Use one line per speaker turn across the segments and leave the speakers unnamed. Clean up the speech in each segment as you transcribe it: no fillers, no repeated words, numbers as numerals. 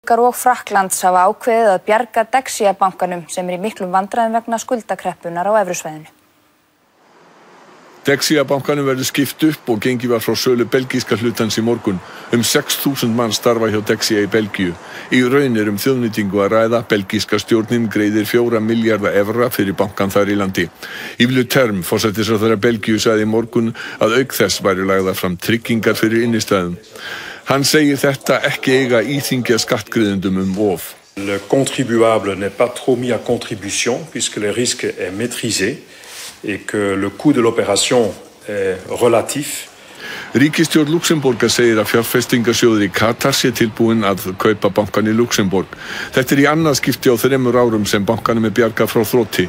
Lúxemborgar og Frakklands hafa ákveðið að bjarga Dexia-bankanum sem í miklum vandræðum vegna skuldakreppunnar á evrusvæðinu.
Dexia-bankanum verður skipt upp og gengið var frá sölu belgíska hlutans í morgun. 6.000 manns starfa hjá Dexia í Belgíu. Í raun þjóðnýtingu að ræða. Belgíska stjórnin greiðir 4 milljarða evra fyrir bankan þar í landi. Yves Leterme, forsætisráðherra Belgíu, sagði í morgun að auk þess væru lagðar fram tryggingar fyrir innistæðum. Hann segir þetta ekki eiga íþyngja skattgreiðendum of.
Le contribuable n'est pas trop mis à contribution puisque le risque est maîtrisé et que le coût de l'opération est relatif.
Ríkisstjórn Lúxemborgar segir að fjárfestingarsjóður í Katar sé tilbúinn að kaupa bankann í Lúxemborg. Þetta í annað skipti á 3 árum sem bankanum bjargað frá þroti.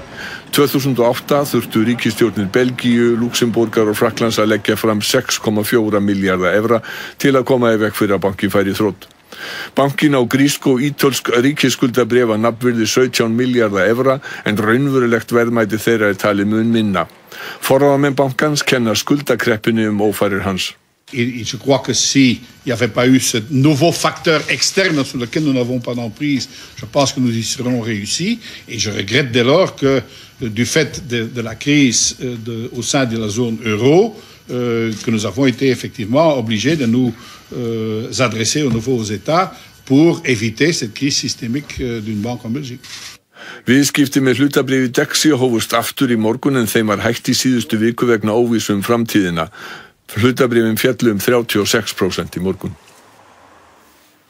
2008 þurftu ríkisstjórnir Belgíu, Lúxemborgar og Frakklands að leggja fram 6,4 milljarða evra til að koma í veg fyrir að bankinn færi í þrot. Bankinn á grísk og ítölsk ríkisskuldabréf að nafnvirði 17 milljarða evra en raunverulegt verðmæti þeirra talið mun minna. Forráðamenn bankans kenna skuldakreppinu ófarir hans.
Je crois que s'il n'y avait pas eu ce nouveau facteur externe sur lequel nous n'avons pas d'emprise, je pense que nous y serons réussis. Et je regrette dès lors que, du fait de la crise au sein de la zone euro, que nous avons été effectivement obligés de nous adresser aux nouveaux États pour éviter cette crise systémique d'une banque en Belgique.
Viðskipti með hlutabréfi Dexia hófust aftur í morgun en þeim var hægt í síðustu viku vegna óvissu framtíðina. Hlutabréfin féllu 36% í morgun.